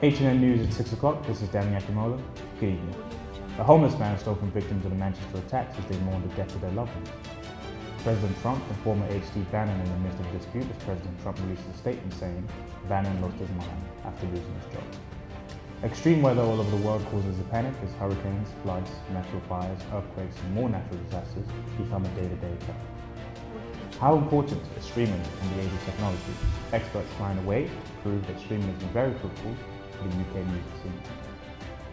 H&N News at 6 o'clock, this is Danny Akimola. Good evening. A homeless man stole from victims of the Manchester attacks as they mourned the death of their loved ones. President Trump and former aide Steve Bannon in the midst of a dispute as President Trump releases a statement saying Bannon lost his mind after losing his job. Extreme weather all over the world causes a panic as hurricanes, floods, natural fires, earthquakes and more natural disasters become a day-to-day occurrence. How important is streaming in the age of technology? Experts find a way to prove that streaming has been very fruitful for the UK music scene.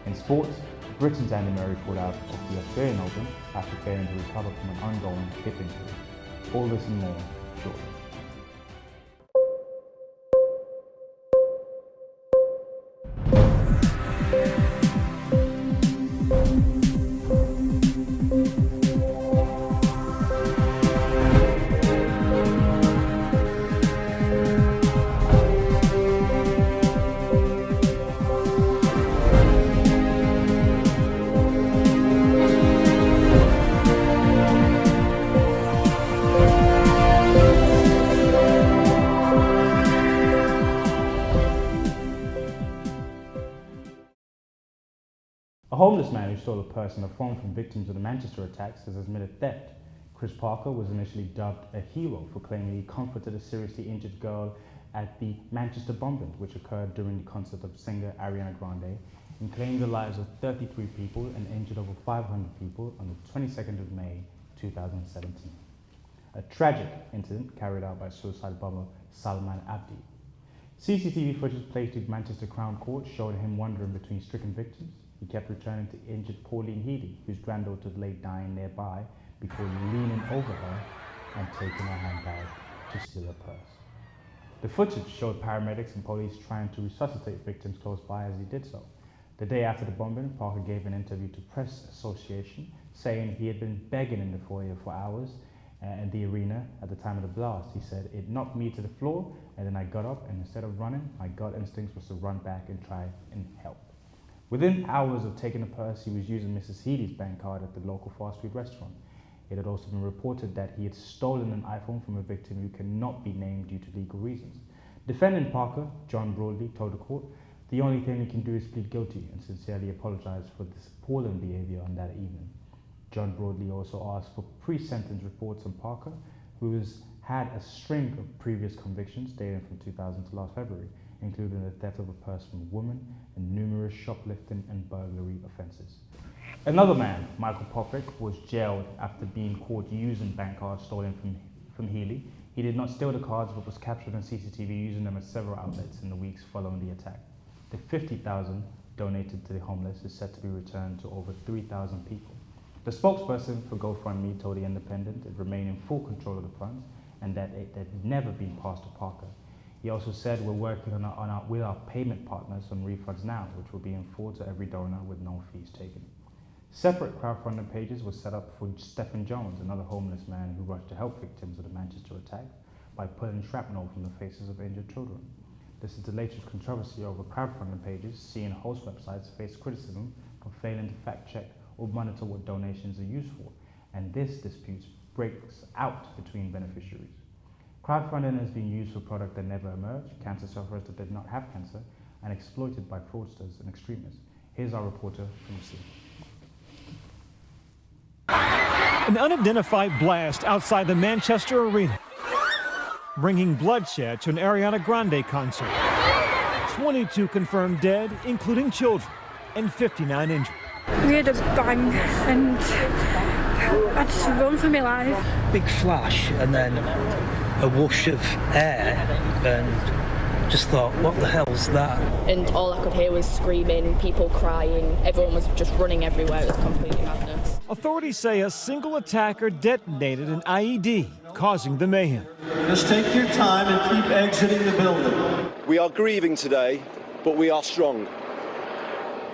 In sports, Britain's Andy Murray pulled out of the Australian Open after failing to recover from an ongoing hip injury. All this and more shortly. A homeless man who stole a purse and a phone from victims of the Manchester attacks has admitted theft. Chris Parker was initially dubbed a hero for claiming he comforted a seriously injured girl at the Manchester bombing, which occurred during the concert of singer Ariana Grande, and claimed the lives of 33 people and injured over 500 people on the 22nd of May 2017. A tragic incident carried out by suicide bomber Salman Abdi. CCTV footage placed with Manchester Crown Court showed him wandering between stricken victims. He kept returning to injured Pauline Healy, whose granddaughter lay dying nearby, before leaning over her and taking her handbag to steal her purse. The footage showed paramedics and police trying to resuscitate victims close by as he did so. The day after the bombing, Parker gave an interview to Press Association, saying he had been begging in the foyer for hours in the arena at the time of the blast. He said, "It knocked me to the floor, and then I got up, and instead of running, my gut instinct was to run back and try and help." Within hours of taking the purse, he was using Mrs. Healy's bank card at the local fast food restaurant. It had also been reported that he had stolen an iPhone from a victim who cannot be named due to legal reasons. Defendant Parker, John Broadley, told the court, "The only thing he can do is plead guilty and sincerely apologize for this appalling behavior on that evening." John Broadley also asked for pre-sentence reports on Parker, who has had a string of previous convictions dating from 2000 to last February, including the theft of a purse from a woman and numerous shoplifting and burglary offences. Another man, Michael Popick, was jailed after being caught using bank cards stolen from Healy. He did not steal the cards but was captured on CCTV using them at several outlets in the weeks following the attack. The $50,000 donated to the homeless is said to be returned to over 3,000 people. The spokesperson for GoFundMe told The Independent it remained in full control of the funds and that it had never been passed to Parker. He also said, "We're working with our payment partners on refunds now, which will be in full to every donor with no fees taken." Separate crowdfunding pages were set up for Stephen Jones, another homeless man who rushed to help victims of the Manchester attacks by pulling shrapnel from the faces of injured children. This is the latest controversy over crowdfunding pages, seeing host websites face criticism for failing to fact-check or monitor what donations are used for, and this dispute breaks out between beneficiaries. Crowdfunding has been used for products that never emerged, cancer sufferers that did not have cancer, and exploited by fraudsters and extremists. Here's our reporter from the scene. An unidentified blast outside the Manchester Arena, bringing bloodshed to an Ariana Grande concert. 22 confirmed dead, including children, and 59 injured. We had a bang and I just run for my life. Big flash and then a whoosh of air and just thought, what the hell's that? And all I could hear was screaming, people crying, everyone was just running everywhere. It was completely madness. Authorities say a single attacker detonated an IED, causing the mayhem. Just take your time and keep exiting the building. We are grieving today, but we are strong.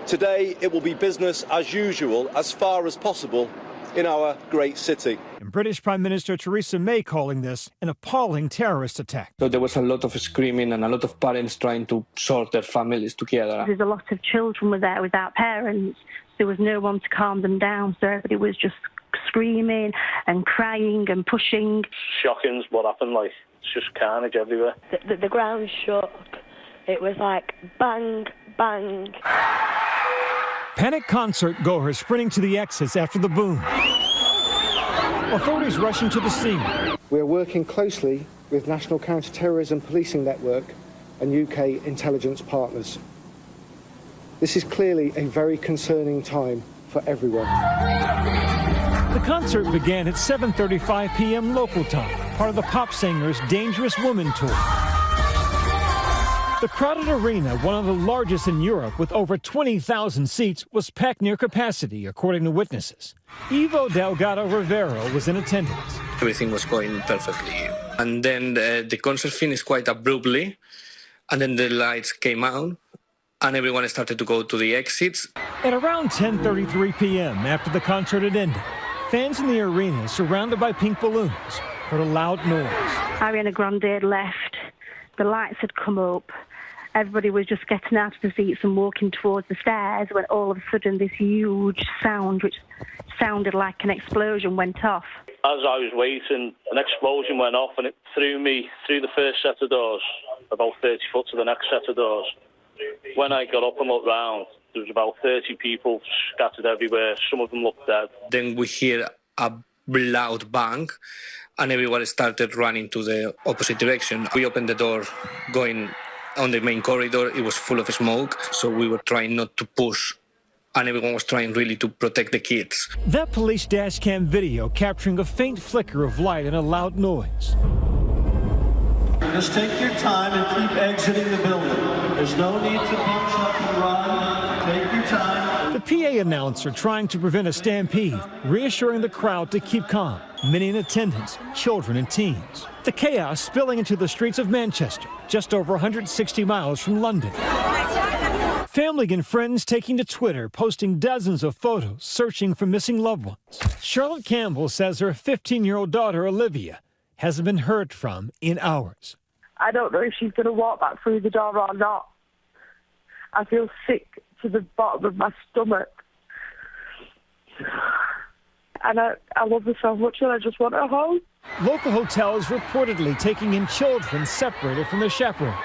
Today it will be business as usual as far as possible in our great city. And British Prime Minister Theresa May calling this an appalling terrorist attack. So there was a lot of screaming and a lot of parents trying to sort their families together. There's a lot of children were there without parents. There was no one to calm them down, so everybody was just screaming and crying and pushing. Shocking what happened, like, it's just carnage everywhere. The ground shook. It was like bang, bang. Panic concert goers sprinting to the exits after the boom. Authorities rushing to the scene. We are working closely with National Counter-Terrorism Policing Network and UK intelligence partners. This is clearly a very concerning time for everyone. The concert began at 7:35 p.m. local time, part of the pop singer's Dangerous Woman tour. The crowded arena, one of the largest in Europe with over 20,000 seats, was packed near capacity, according to witnesses. Ivo Delgado Rivero was in attendance. Everything was going perfectly. And then the concert finished quite abruptly, and then the lights came out, and everyone started to go to the exits. At around 10:33 p.m., after the concert had ended, fans in the arena, surrounded by pink balloons, heard a loud noise. Ariana Grande had left. The lights had come up. Everybody was just getting out of the seats and walking towards the stairs when all of a sudden this huge sound, which sounded like an explosion, went off. As I was waiting, an explosion went off and it threw me through the first set of doors, about 30 foot to the next set of doors. When I got up and looked round, there was about 30 people scattered everywhere. Some of them looked dead. Then we hear a loud bang, and everyone started running to the opposite direction. We opened the door going on the main corridor. It was full of smoke, so we were trying not to push, and everyone was trying really to protect the kids. That police dash cam video capturing a faint flicker of light and a loud noise. Just take your time and keep exiting the building. There's no need to bunch up and run. Take your time. The PA announcer trying to prevent a stampede, reassuring the crowd to keep calm. Many in attendance, children and teens. The chaos spilling into the streets of Manchester, just over 160 miles from London. Family and friends taking to Twitter, posting dozens of photos, searching for missing loved ones. Charlotte Campbell says her 15-year-old daughter, Olivia, hasn't been heard from in hours. I don't know if she's going to walk back through the door or not. I feel sick to the bottom of my stomach. And I love her so much and I just want her home. Local hotels reportedly taking in children separated from their chaperones.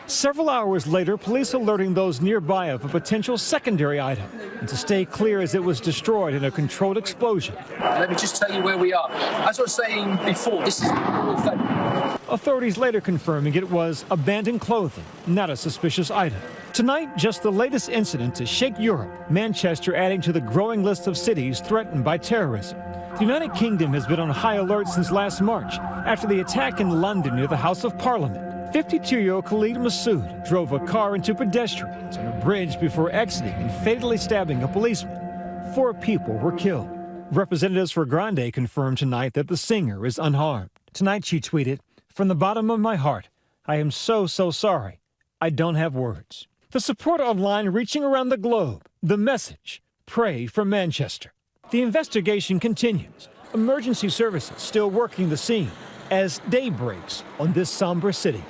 Several hours later, police alerting those nearby of a potential secondary item and to stay clear as it was destroyed in a controlled explosion. Let me just tell you where we are. As I was saying before, this is the Authorities later confirming it was abandoned clothing, not a suspicious item. Tonight, just the latest incident to shake Europe, Manchester adding to the growing list of cities threatened by terrorism. The United Kingdom has been on high alert since last March after the attack in London near the House of Parliament. 52-year-old Khalid Massoud drove a car into pedestrians on a bridge before exiting and fatally stabbing a policeman. 4 people were killed. Representatives for Grande confirmed tonight that the singer is unharmed. Tonight she tweeted, "From the bottom of my heart, I am so sorry. I don't have words." The support online reaching around the globe. The message, pray for Manchester. The investigation continues. Emergency services still working the scene as day breaks on this somber city.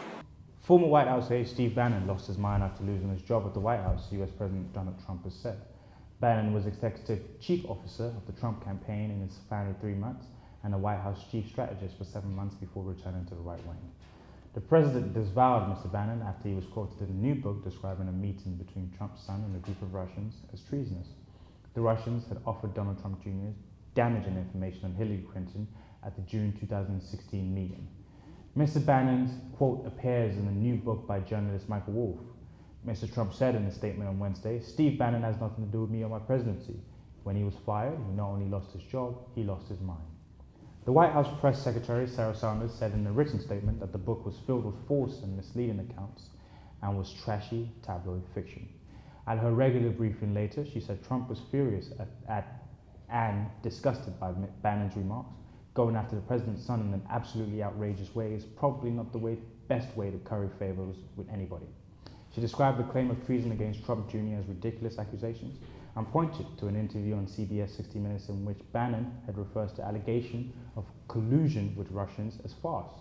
Former White House aide Steve Bannon lost his mind after losing his job at the White House, US President Donald Trump has said. Bannon was executive chief officer of the Trump campaign in his final 3 months and a White House chief strategist for 7 months before returning to the right wing. The president disavowed Mr. Bannon after he was quoted in a new book describing a meeting between Trump's son and a group of Russians as treasonous. The Russians had offered Donald Trump Jr. damaging information on Hillary Clinton at the June 2016 meeting. Mr. Bannon's quote appears in the new book by journalist Michael Wolff. Mr. Trump said in a statement on Wednesday, "Steve Bannon has nothing to do with me or my presidency. When he was fired, he not only lost his job, he lost his mind." The White House press secretary, Sarah Sanders, said in a written statement that the book was filled with false and misleading accounts and was trashy tabloid fiction. At her regular briefing later, she said Trump was furious at and disgusted by Bannon's remarks. Going after the president's son in an absolutely outrageous way is probably not the best way to curry favors with anybody. She described the claim of treason against Trump Jr. as ridiculous accusations and pointed to an interview on CBS 60 Minutes in which Bannon had referred to allegation of collusion with Russians as farce.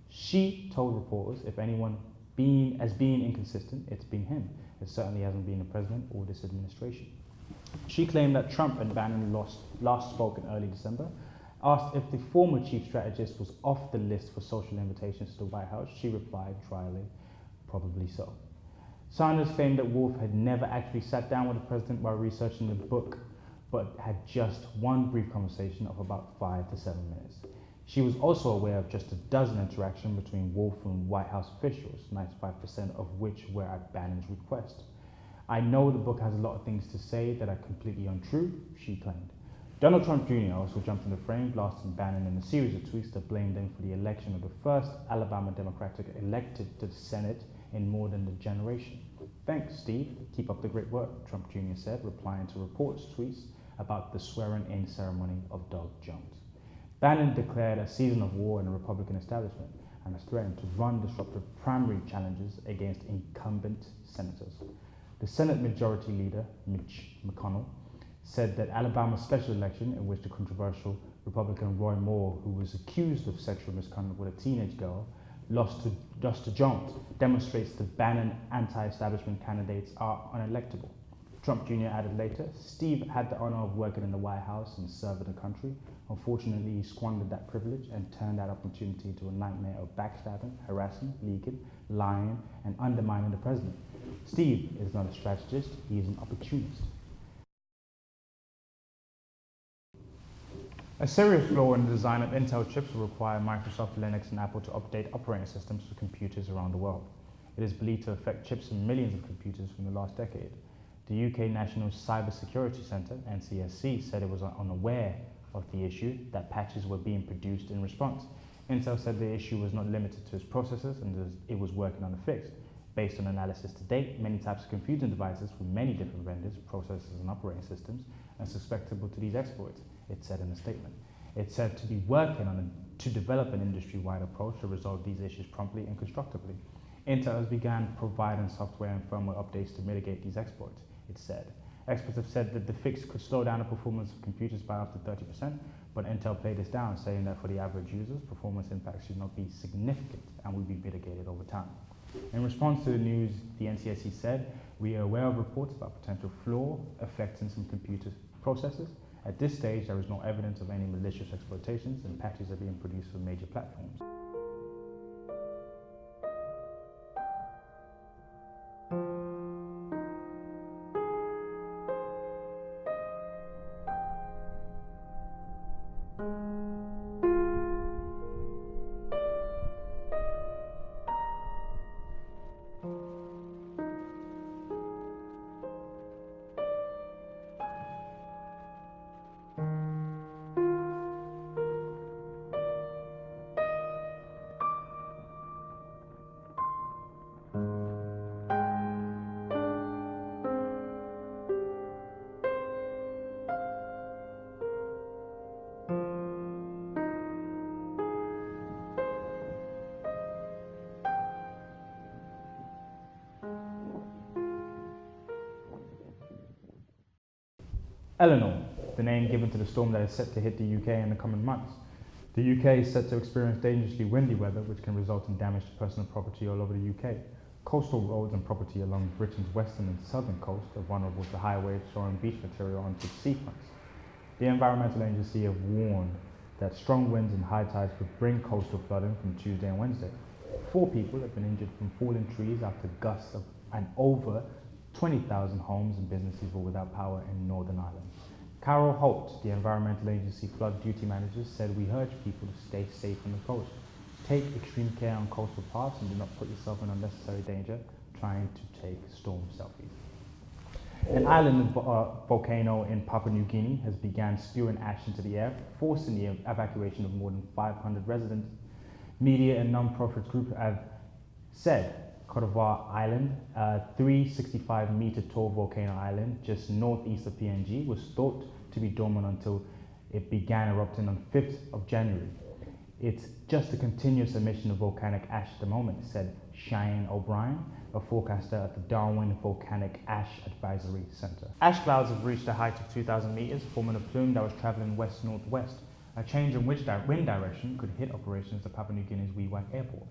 She told reporters if anyone being inconsistent, it's been him. It certainly hasn't been the president or this administration. She claimed that Trump and Bannon last spoke in early December. Asked if the former chief strategist was off the list for social invitations to the White House, she replied dryly, "Probably so." Sanders claimed that Wolf had never actually sat down with the president while researching the book, but had just one brief conversation of about 5 to 7 minutes. She was also aware of just a dozen interactions between Wolf and White House officials, 95% of which were at Bannon's request. I know the book has a lot of things to say that are completely untrue, she claimed. Donald Trump Jr. also jumped in the frame, blasting Bannon in a series of tweets that blamed him for the election of the first Alabama Democratic elected to the Senate in more than a generation. Thanks, Steve. Keep up the great work, Trump Jr. said, replying to reports' tweets about the swearing-in ceremony of Doug Jones. Bannon declared a season of war in the Republican establishment and has threatened to run disruptive primary challenges against incumbent senators. The Senate Majority Leader, Mitch McConnell, said that Alabama's special election, in which the controversial Republican Roy Moore, who was accused of sexual misconduct with a teenage girl, lost to Jones, demonstrates that Bannon anti-establishment candidates are unelectable. Trump Jr. added later, Steve had the honor of working in the White House and serving the country. Unfortunately, he squandered that privilege and turned that opportunity into a nightmare of backstabbing, harassing, leaking, lying, and undermining the president. Steve is not a strategist, he is an opportunist. A serious flaw in the design of Intel chips will require Microsoft, Linux, and Apple to update operating systems for computers around the world. It is believed to affect chips in millions of computers from the last decade. The UK National Cybersecurity Centre, NCSC, said it was unaware of the issue, that patches were being produced in response. Intel said the issue was not limited to its processors and it was working on a fix. Based on analysis to date, many types of computing devices from many different vendors, processors and operating systems are susceptible to these exploits, it said in a statement. It said to be working to develop an industry-wide approach to resolve these issues promptly and constructively. Intel has begun providing software and firmware updates to mitigate these exploits, it said. Experts have said that the fix could slow down the performance of computers by up to 30%, but Intel played this down, saying that for the average users, performance impacts should not be significant and will be mitigated over time. In response to the news, the NCSC said, we are aware of reports about potential flaw affecting some computer processors. At this stage, there is no evidence of any malicious exploitations, and patches are being produced for major platforms. Eleanor, the name given to the storm that is set to hit the UK in the coming months. The UK is set to experience dangerously windy weather, which can result in damage to personal property all over the UK. Coastal roads and property along Britain's western and southern coast are vulnerable to high waves throwing beach material onto the seafronts. The Environmental Agency have warned that strong winds and high tides could bring coastal flooding from Tuesday and Wednesday. 4 people have been injured from falling trees after gusts of and over 20,000 homes and businesses were without power in Northern Ireland. Carol Holt, the Environmental Agency flood duty manager, said, we urge people to stay safe on the coast. Take extreme care on coastal paths and do not put yourself in unnecessary danger trying to take storm selfies. An island volcano in Papua New Guinea has begun spewing ash into the air, forcing the evacuation of more than 500 residents. Media and non-profit groups have said Cote d'Ivoire Island, a 365-meter tall volcano island just northeast of PNG, was thought to be dormant until it began erupting on 5th of January. It's just a continuous emission of volcanic ash at the moment, said Cheyenne O'Brien, a forecaster at the Darwin Volcanic Ash Advisory Center. Ash clouds have reached a height of 2,000 meters, forming a plume that was traveling west-northwest. A change in wind direction could hit operations at Papua New Guinea's Wewak Airport.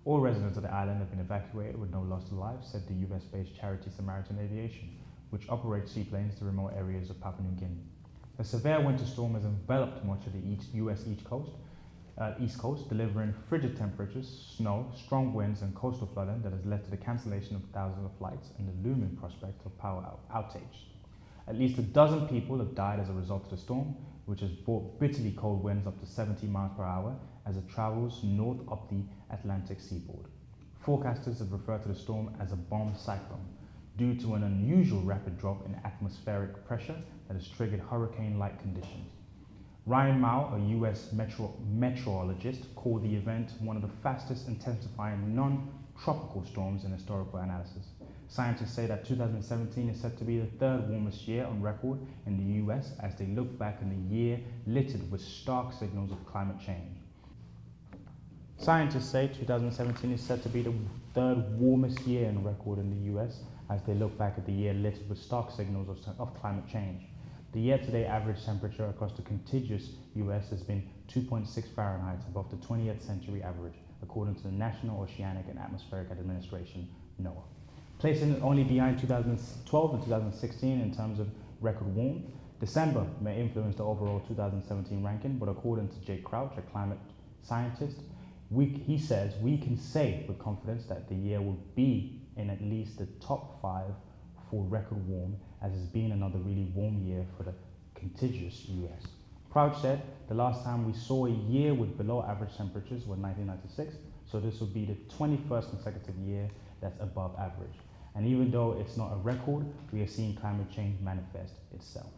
All residents of the island have been evacuated with no loss of life, said the US-based charity Samaritan Aviation, which operates seaplanes to remote areas of Papua New Guinea. A severe winter storm has enveloped much of the US east coast. East Coast, delivering frigid temperatures, snow, strong winds and coastal flooding that has led to the cancellation of thousands of flights and the looming prospect of power outage. At least a dozen people have died as a result of the storm, which has brought bitterly cold winds up to 70 miles per hour as it travels north up the Atlantic seaboard. Forecasters have referred to the storm as a bomb cyclone due to an unusual rapid drop in atmospheric pressure that has triggered hurricane-like conditions. Ryan Mao, a US meteorologist, called the event one of the fastest intensifying non-tropical storms in historical analysis. Scientists say that 2017 is set to be the third warmest year on record in the US as they look back on the year littered with stark signals of climate change. Scientists say 2017 is set to be the third warmest year on record in the US as they look back at the year littered with stark signals of climate change. The year-to-date average temperature across the contiguous US has been 2.6 Fahrenheit above the 20th century average, according to the National Oceanic and Atmospheric Administration, NOAA. Placing it only behind 2012 and 2016 in terms of record warmth, December may influence the overall 2017 ranking, but according to Jake Crouch, a climate scientist, he says we can say with confidence that the year will be in at least the top 5 for record warm, as it's been another really warm year for the contiguous US. Crouch said the last time we saw a year with below average temperatures was 1996, so this will be the 21st consecutive year that's above average. And even though it's not a record, we are seeing climate change manifest itself.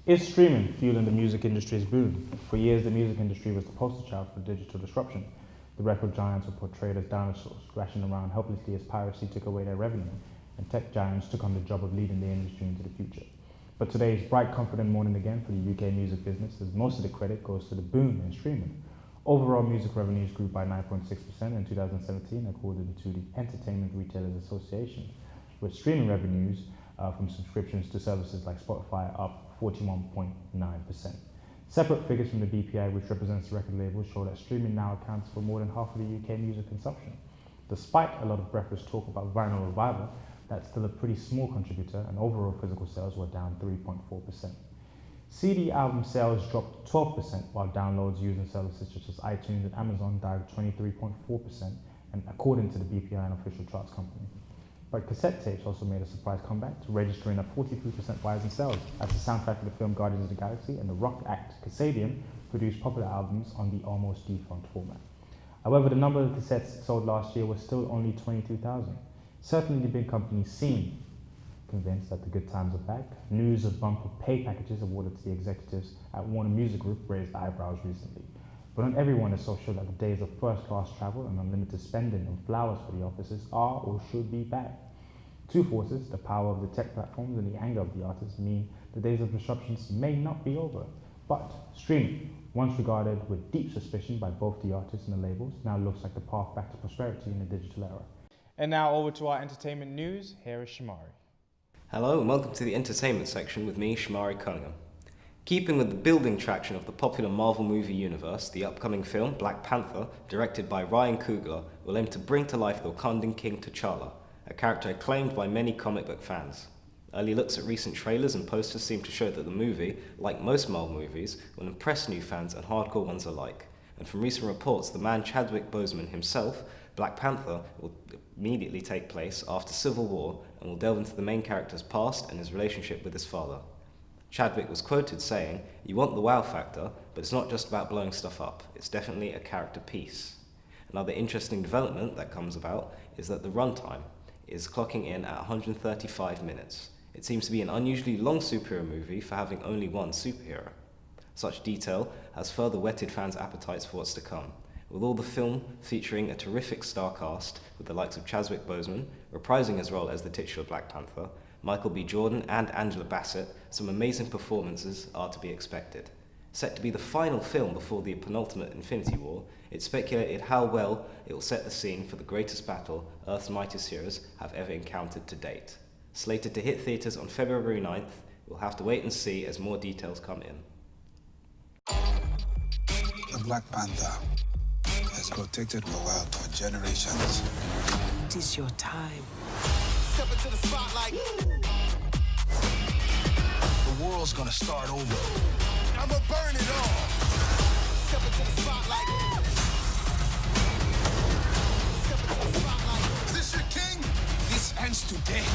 Is streaming fueling the music industry's boom? For years, the music industry was the poster child for digital disruption. The record giants were portrayed as dinosaurs, thrashing around helplessly as piracy took away their revenue, and tech giants took on the job of leading the industry into the future. But today is bright, confident morning again for the UK music business, as most of the credit goes to the boom in streaming. Overall music revenues grew by 9.6% in 2017, according to the Entertainment Retailers Association, with streaming revenues from subscriptions to services like Spotify up 41.9%. Separate figures from the BPI, which represents the record labels, show that streaming now accounts for more than half of the UK music consumption. Despite a lot of breathless talk about vinyl revival, that's still a pretty small contributor, and overall physical sales were down 3.4%. CD album sales dropped 12%, while downloads using services such as iTunes and Amazon dived 23.4%, and according to the BPI, an official charts company. But cassette tapes also made a surprise comeback, registering a 43% rise in sales, as the soundtrack of the film Guardians of the Galaxy and the rock act Kasabian produced popular albums on the almost defunct format. However, the number of cassettes sold last year was still only 22,000. Certainly the big companies seem convinced that the good times are back. News of bumper pay packages awarded to the executives at Warner Music Group raised eyebrows recently. But not everyone is so sure that the days of first-class travel and unlimited spending and flowers for the offices are or should be back. Two forces, the power of the tech platforms and the anger of the artists, mean the days of disruptions may not be over. But streaming, once regarded with deep suspicion by both the artists and the labels, now looks like the path back to prosperity in the digital era. And now over to our entertainment news. Here is Shamari. Hello and welcome to the entertainment section with me, Shamari Cunningham. Keeping with the building traction of the popular Marvel movie universe, the upcoming film, Black Panther, directed by Ryan Coogler, will aim to bring to life the Wakandan King T'Challa, a character acclaimed by many comic book fans. Early looks at recent trailers and posters seem to show that the movie, like most Marvel movies, will impress new fans and hardcore ones alike. And from recent reports, the man Chadwick Boseman himself, Black Panther, will immediately take place after Civil War and will delve into the main character's past and his relationship with his father. Chadwick was quoted saying, "You want the wow factor, but it's not just about blowing stuff up. It's definitely a character piece." Another interesting development that comes about is that the runtime is clocking in at 135 minutes. It seems to be an unusually long superhero movie for having only one superhero. Such detail has further whetted fans' appetites for what's to come, with all the film featuring a terrific star cast with the likes of Chadwick Boseman reprising his role as the titular Black Panther, Michael B. Jordan and Angela Bassett. Some amazing performances are to be expected. Set to be the final film before the penultimate Infinity War, it's speculated how well it will set the scene for the greatest battle Earth's mightiest heroes have ever encountered to date. Slated to hit theatres on February 9th, we'll have to wait and see as more details come in. The Black Panther has protected the world for generations. It is your time. Step into the spotlight. The world's gonna start over. I'ma burn it all. Step into the spotlight. Step into the spotlight. Is this your king? This ends today.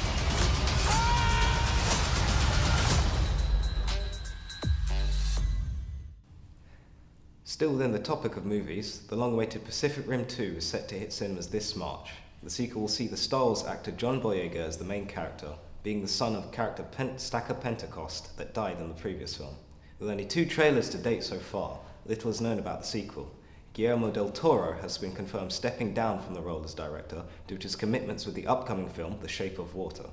Still within the topic of movies, the long-awaited Pacific Rim 2 is set to hit cinemas this March. The sequel will see the Star Wars actor John Boyega as the main character, being the son of character Stacker Pentecost that died in the previous film. With only 2 trailers to date so far, little is known about the sequel. Guillermo del Toro has been confirmed stepping down from the role as director due to his commitments with the upcoming film The Shape of Water.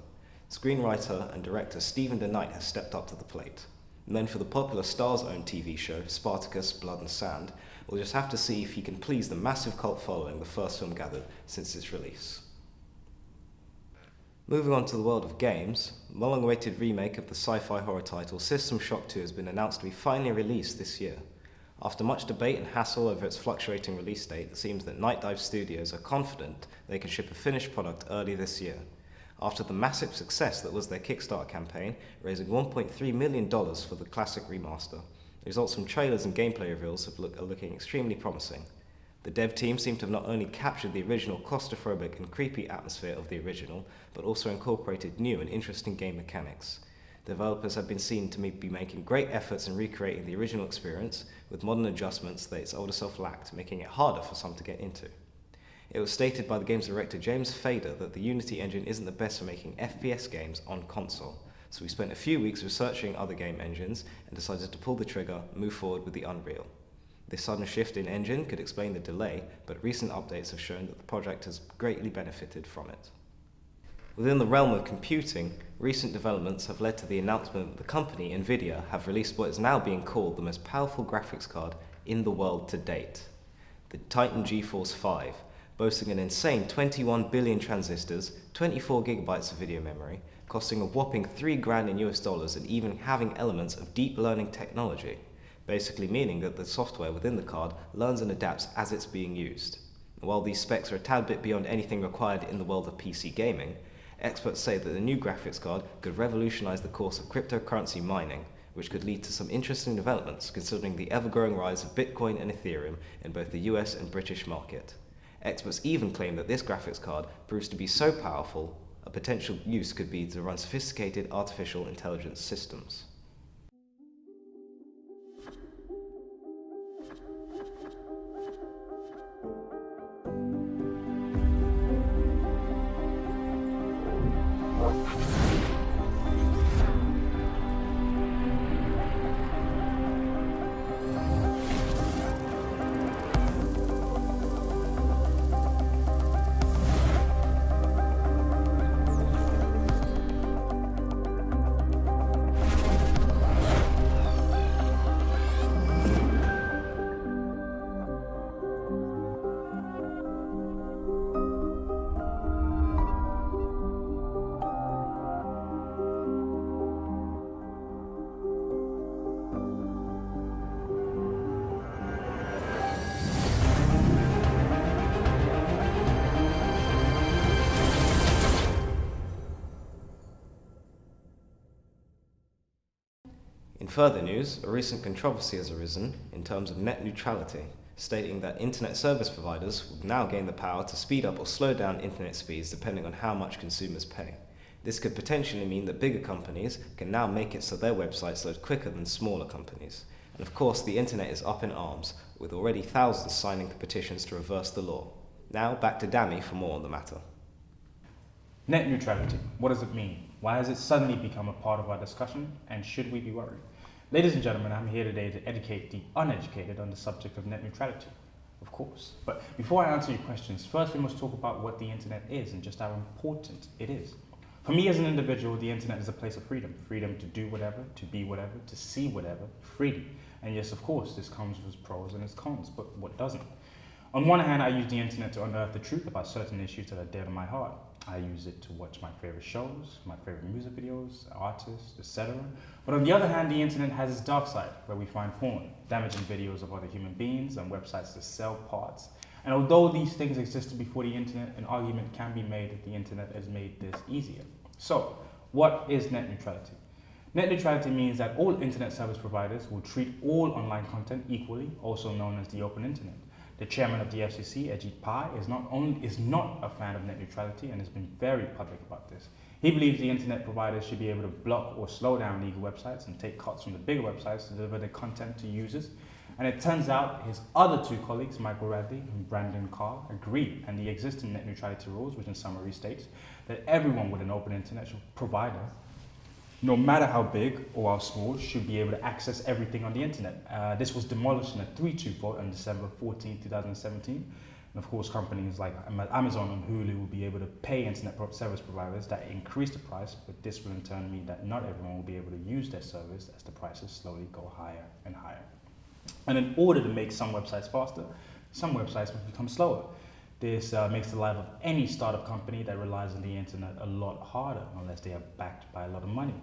Screenwriter and director Stephen DeKnight has stepped up to the plate. Known for the popular Starz-owned TV show Spartacus, Blood and Sand, we'll just have to see if he can please the massive cult following the first film gathered since its release. Moving on to the world of games, the long-awaited remake of the sci-fi horror title System Shock 2 has been announced to be finally released this year. After much debate and hassle over its fluctuating release date, it seems that Night Dive Studios are confident they can ship a finished product early this year. After the massive success that was their Kickstarter campaign, raising $1.3 million for the classic remaster, the results from trailers and gameplay reveals are looking extremely promising. The dev team seem to have not only captured the original claustrophobic and creepy atmosphere of the original, but also incorporated new and interesting game mechanics. Developers have been seen to be making great efforts in recreating the original experience, with modern adjustments that its older self lacked, making it harder for some to get into. It was stated by the game's director James Fader that the Unity engine isn't the best for making FPS games on console, so we spent a few weeks researching other game engines and decided to pull the trigger and move forward with the Unreal. This sudden shift in engine could explain the delay, but recent updates have shown that the project has greatly benefited from it. Within the realm of computing, recent developments have led to the announcement that the company, Nvidia, have released what is now being called the most powerful graphics card in the world to date, the Titan GeForce 5, boasting an insane 21 billion transistors, 24 gigabytes of video memory, costing a whopping $3,000 in US dollars, and even having elements of deep learning technology, basically meaning that the software within the card learns and adapts as it's being used. While these specs are a tad bit beyond anything required in the world of PC gaming, experts say that the new graphics card could revolutionize the course of cryptocurrency mining, which could lead to some interesting developments considering the ever-growing rise of Bitcoin and Ethereum in both the US and British market. Experts even claim that this graphics card proves to be so powerful, a potential use could be to run sophisticated artificial intelligence systems. In further news, a recent controversy has arisen in terms of net neutrality, stating that internet service providers will now gain the power to speed up or slow down internet speeds depending on how much consumers pay. This could potentially mean that bigger companies can now make it so their websites load quicker than smaller companies. And of course, the internet is up in arms, with already thousands signing petitions to reverse the law. Now, back to Dami for more on the matter. Net neutrality, what does it mean? Why has it suddenly become a part of our discussion, and should we be worried? Ladies and gentlemen, I'm here today to educate the uneducated on the subject of net neutrality, of course. But before I answer your questions, first we must talk about what the internet is and just how important it is. For me as an individual, the internet is a place of freedom. Freedom to do whatever, to be whatever, to see whatever, freely. And yes, of course, this comes with its pros and its cons, but what doesn't? On one hand, I use the internet to unearth the truth about certain issues that are dear to my heart. I use it to watch my favorite shows, my favorite music videos, artists, etc. But on the other hand, the internet has its dark side, where we find porn, damaging videos of other human beings, and websites that sell parts. And although these things existed before the internet, an argument can be made that the internet has made this easier. So, what is net neutrality? Net neutrality means that all internet service providers will treat all online content equally, also known as the open internet. The chairman of the FCC, Ajit Pai, is not a fan of net neutrality and has been very public about this. He believes the internet providers should be able to block or slow down legal websites and take cuts from the bigger websites to deliver their content to users. And it turns out his other two colleagues, Michael Radley and Brandon Carr, agree, and the existing net neutrality rules, which in summary states that everyone with an open internet provider, no matter how big or how small, should be able to access everything on the internet. This was demolished in a 3-2 vote on December 14, 2017. And of course, companies like Amazon and Hulu will be able to pay internet service providers that increase the price, but this will in turn mean that not everyone will be able to use their service as the prices slowly go higher and higher. And in order to make some websites faster, some websites will become slower. This makes the life of any startup company that relies on the internet a lot harder unless they are backed by a lot of money.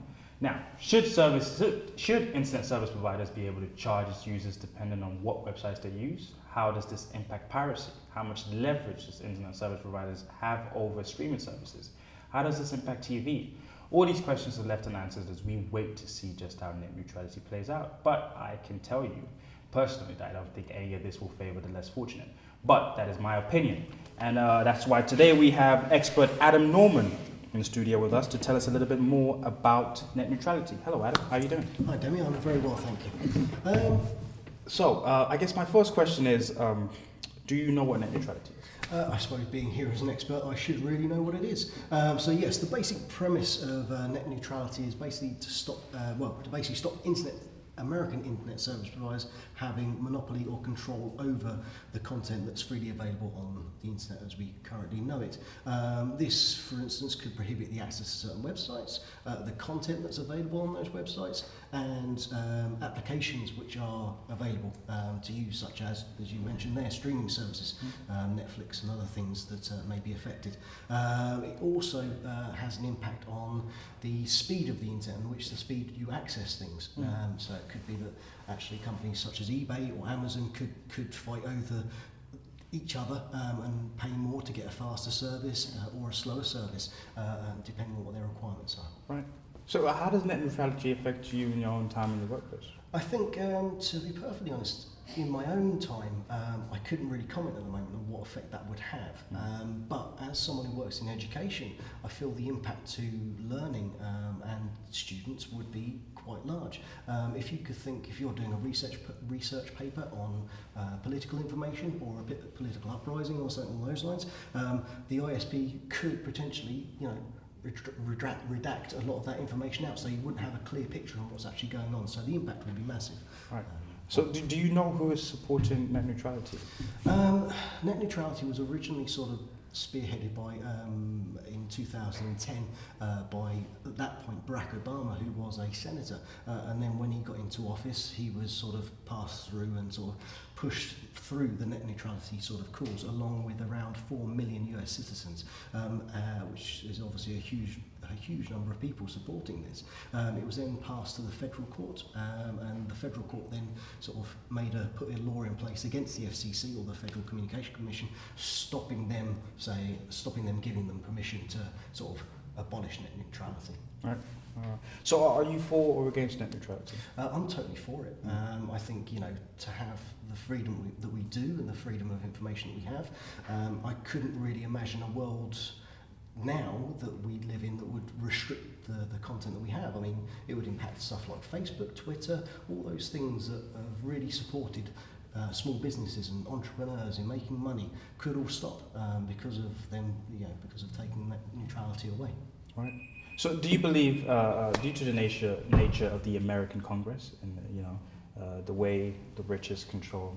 Now, should internet service providers be able to charge its users depending on what websites they use? How does this impact piracy? How much leverage does internet service providers have over streaming services? How does this impact TV? All these questions are left unanswered as we wait to see just how net neutrality plays out. But I can tell you personally that I don't think any of this will favor the less fortunate. But that is my opinion. And that's why today we have expert Adam Norman in the studio with us to tell us a little bit more about net neutrality. Hello Adam, how are you doing? Hi Demi, I'm very well, thank you. I guess my first question is, do you know what net neutrality is? I suppose being here as an expert, I should really know what it is. So yes, the basic premise of net neutrality is basically to stop, stop internet American internet service providers having monopoly or control over the content that's freely available on the internet as we currently know it. This, for instance, could prohibit the access to certain websites, the content that's available on those websites, and applications which are available to use, such as you mentioned there, streaming services, Netflix and other things that may be affected. It also has an impact on the speed of the internet and which the speed you access things. So it could be that actually companies such as eBay or Amazon could fight over each other and pay more to get a faster service or a slower service, depending on what their requirements are. Right. So how does net neutrality affect you in your own time in the workplace? I think, to be perfectly honest, in my own time, I couldn't really comment at the moment on what effect that would have. But as someone who works in education, I feel the impact to learning and students would be quite large. If you could think, if you're doing a research paper on political information or a bit of political uprising or something along those lines, the ISP could potentially, redact a lot of that information out, so you wouldn't have a clear picture of what's actually going on. So the impact would be massive. Right. So do you know who is supporting net neutrality? Net neutrality was originally sort of spearheaded by, in 2010, by, at that point, Barack Obama, who was a senator. And then when he got into office, he was sort of passed through and sort of pushed through the net neutrality sort of cause, along with around 4 million US citizens, which is obviously a huge number of people supporting this. It was then passed to the federal court, and the federal court then sort of put a law in place against the FCC, or the Federal Communication Commission, stopping them giving them permission to sort of abolish net neutrality. Right. So are you for or against net neutrality? I'm totally for it. I think, to have the freedom that we do and the freedom of information that we have, I couldn't really imagine a world now that we live in that would restrict the content that we have. I mean, it would impact stuff like Facebook, Twitter, all those things that have really supported small businesses and entrepreneurs in making money could all stop because of them, because of taking net neutrality away. Right. So do you believe, due to the nature of the American Congress and the way the richest control,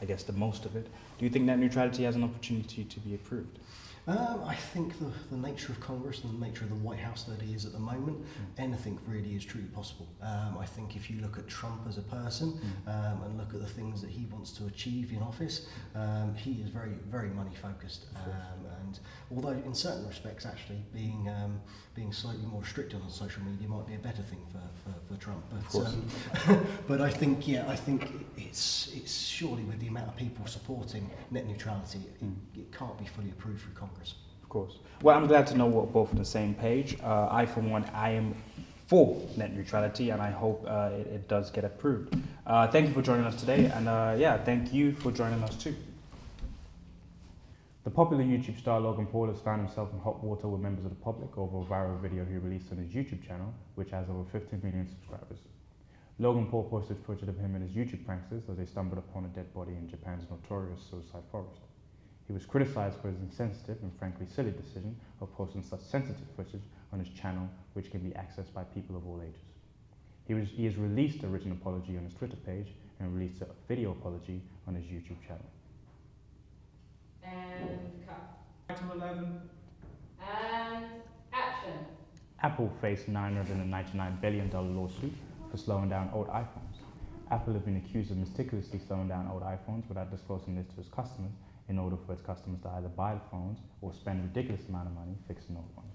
I guess, the most of it, do you think net neutrality has an opportunity to be approved? I think the nature of Congress and the nature of the White House that it is at the moment, anything really is truly possible. I think if you look at Trump as a person and look at the things that he wants to achieve in office, he is very, very money focused. And although in certain respects, actually being slightly more restricted on social media might be a better thing for Trump. But I think it's surely, with the amount of people supporting net neutrality, it can't be fully approved through Congress. Of course. Well, I'm glad to know we're both on the same page. I, for one, I am for net neutrality, and I hope it does get approved. Thank you for joining us today, and thank you for joining us too. The popular YouTube star Logan Paul has found himself in hot water with members of the public over a viral video he released on his YouTube channel, which has over 15 million subscribers. Logan Paul posted footage of him and his YouTube pranksters as they stumbled upon a dead body in Japan's notorious suicide forest. He was criticized for his insensitive and frankly silly decision of posting such sensitive footage on his channel, which can be accessed by people of all ages. He has released a written apology on his Twitter page and released a video apology on his YouTube channel. And cut. Item 11. And action. Apple faced $999 billion lawsuit for slowing down old iPhones. Apple has been accused of meticulously slowing down old iPhones without disclosing this to its customers, in order for its customers to either buy the phones or spend a ridiculous amount of money fixing old ones.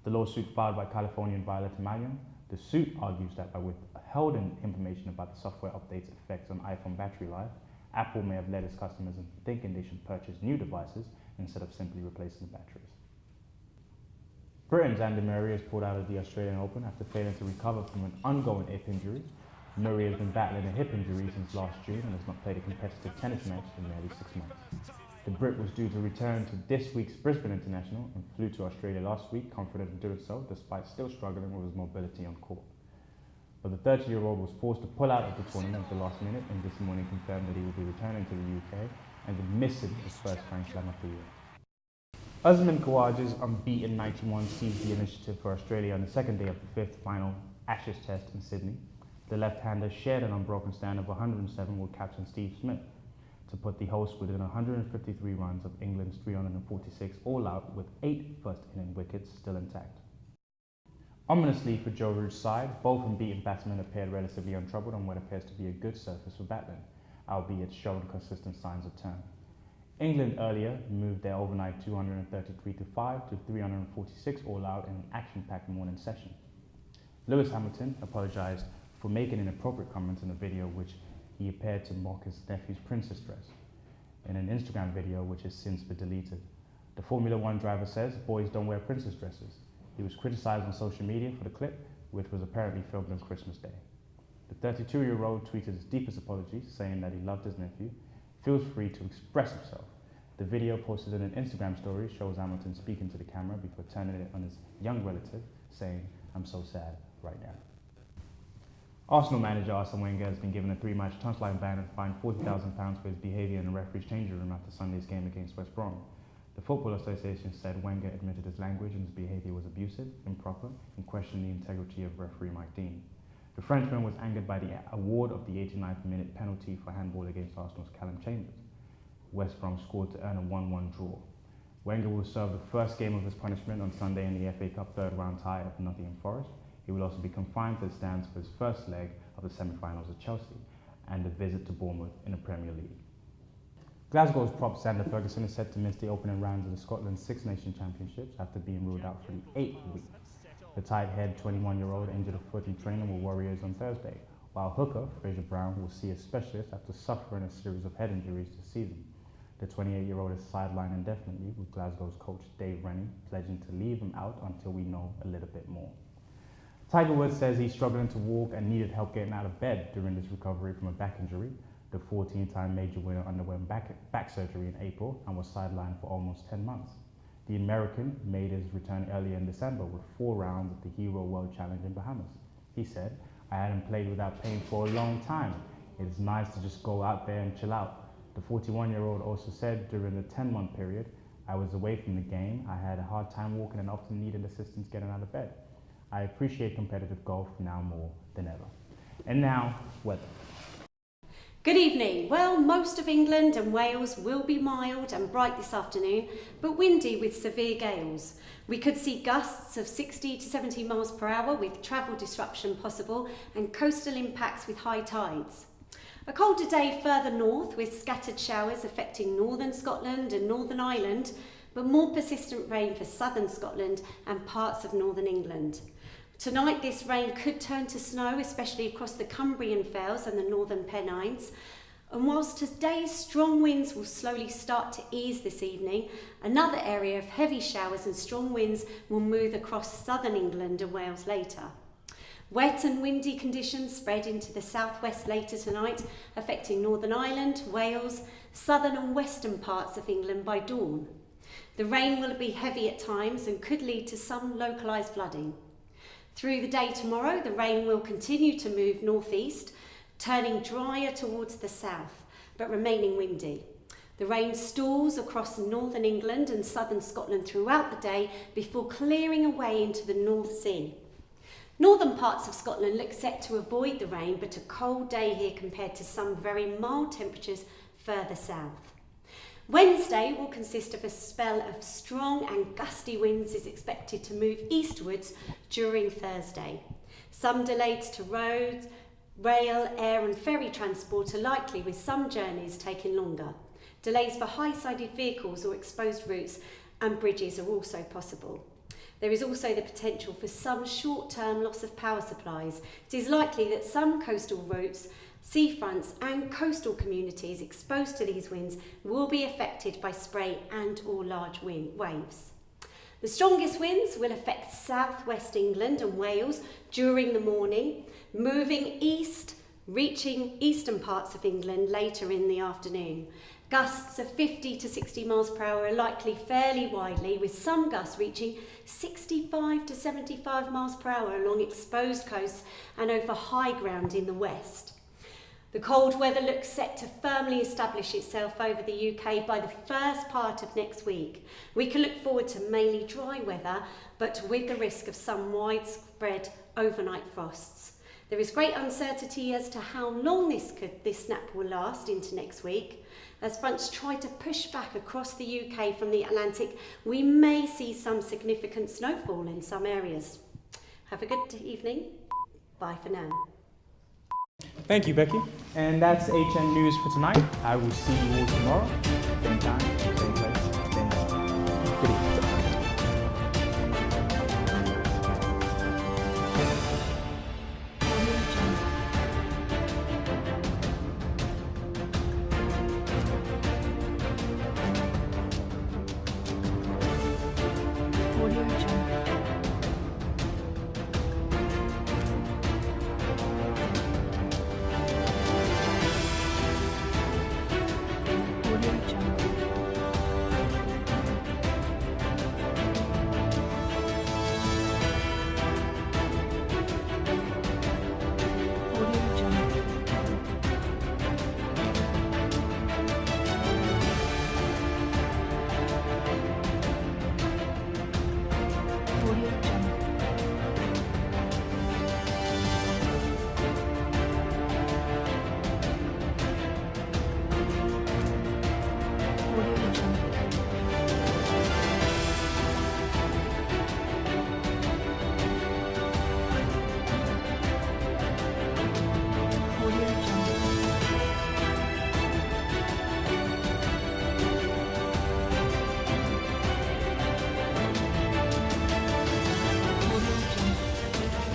The lawsuit filed by Californian Violeta Malion, the suit argues that by withholding information about the software updates' effects on iPhone battery life, Apple may have led its customers into thinking they should purchase new devices instead of simply replacing the batteries. Britain's Andy Murray has pulled out of the Australian Open after failing to recover from an ongoing hip injury. Murray has been battling a hip injury since last June and has not played a competitive tennis match in nearly 6 months. The Brit was due to return to this week's Brisbane International and flew to Australia last week, confident in doing so, despite still struggling with his mobility on court. But the 30-year-old was forced to pull out of the tournament at the last minute, and this morning confirmed that he will be returning to the UK and missing his first Grand Slam of the year. Usman Khawaja's unbeaten 91 seized the initiative for Australia on the second day of the fifth final Ashes test in Sydney. The left-hander shared an unbroken stand of 107 with captain Steve Smith to put the hosts within 153 runs of England's 346 all-out with 8 first-inning wickets still intact. Ominously for Joe Root's side, both unbeaten batsmen appeared relatively untroubled on what appears to be a good surface for battling, albeit showing consistent signs of turn. England earlier moved their overnight 233-5 to 346 all-out in an action-packed morning session. Lewis Hamilton apologised for making inappropriate comments in a video which he appeared to mock his nephew's princess dress in an Instagram video which has since been deleted. The Formula One driver says boys don't wear princess dresses. He was criticised on social media for the clip, which was apparently filmed on Christmas Day. The 32-year-old tweeted his deepest apologies, saying that he loved his nephew, feels free to express himself. The video posted in an Instagram story shows Hamilton speaking to the camera before turning it on his young relative, saying, "I'm so sad right now." Arsenal manager Arsene Wenger has been given a 3-match touchline ban and fined £40,000 for his behaviour in the referee's changing room after Sunday's game against West Brom. The Football Association said Wenger admitted his language and his behaviour was abusive, improper, and questioned the integrity of referee Mike Dean. The Frenchman was angered by the award of the 89th minute penalty for handball against Arsenal's Callum Chambers. West Brom scored to earn a 1-1 draw. Wenger will serve the first game of his punishment on Sunday in the FA Cup third-round tie at Nottingham Forest. He will also be confined to the stands for his first leg of the semi-finals at Chelsea and a visit to Bournemouth in the Premier League. Glasgow's prop Sander Ferguson is set to miss the opening rounds of the Scotland Six Nations Championships after being ruled out for the 8th week. The tight-head 21-year-old injured a foot in training with Warriors on Thursday, while hooker Fraser Brown will see a specialist after suffering a series of head injuries this season. The 28-year-old is sidelined indefinitely, with Glasgow's coach Dave Rennie pledging to leave him out until we know a little bit more. Tiger Woods says he's struggling to walk and needed help getting out of bed during his recovery from a back injury. The 14-time major winner underwent back surgery in April and was sidelined for almost 10 months. The American made his return earlier in December with 4 rounds at the Hero World Challenge in Bahamas. He said, "I hadn't played without pain for a long time. It's nice to just go out there and chill out." The 41-year-old also said during the 10-month period, "I was away from the game. I had a hard time walking and often needed assistance getting out of bed. I appreciate competitive golf now more than ever." And now, weather. Good evening. Well, most of England and Wales will be mild and bright this afternoon, but windy with severe gales. We could see gusts of 60 to 70 miles per hour with travel disruption possible and coastal impacts with high tides. A colder day further north with scattered showers affecting northern Scotland and Northern Ireland, but more persistent rain for southern Scotland and parts of northern England. Tonight this rain could turn to snow, especially across the Cumbrian Fells and the northern Pennines. And whilst today's strong winds will slowly start to ease this evening, another area of heavy showers and strong winds will move across southern England and Wales later. Wet and windy conditions spread into the southwest later tonight, affecting Northern Ireland, Wales, southern and western parts of England by dawn. The rain will be heavy at times and could lead to some localised flooding. Through the day tomorrow, the rain will continue to move northeast, turning drier towards the south, but remaining windy. The rain stalls across northern England and southern Scotland throughout the day before clearing away into the North Sea. Northern parts of Scotland look set to avoid the rain, but a cold day here compared to some very mild temperatures further south. Wednesday will consist of a spell of strong and gusty winds is expected to move eastwards during Thursday. Some delays to roads, rail, air and ferry transport are likely, with some journeys taking longer. Delays for high-sided vehicles or exposed routes and bridges are also possible. There is also the potential for some short-term loss of power supplies. It is likely that some coastal routes, seafronts and coastal communities exposed to these winds will be affected by spray and or large waves. The strongest winds will affect southwest England and Wales during the morning, moving east, reaching eastern parts of England later in the afternoon. Gusts of 50 to 60 miles per hour are likely fairly widely, with some gusts reaching 65 to 75 miles per hour along exposed coasts and over high ground in the west. The cold weather looks set to firmly establish itself over the UK by the first part of next week. We can look forward to mainly dry weather, but with the risk of some widespread overnight frosts. There is great uncertainty as to how long this snap will last into next week. As fronts try to push back across the UK from the Atlantic, we may see some significant snowfall in some areas. Have a good evening. Bye for now. Thank you, Becky. And that's HN News for tonight. I will see you all tomorrow. Same time.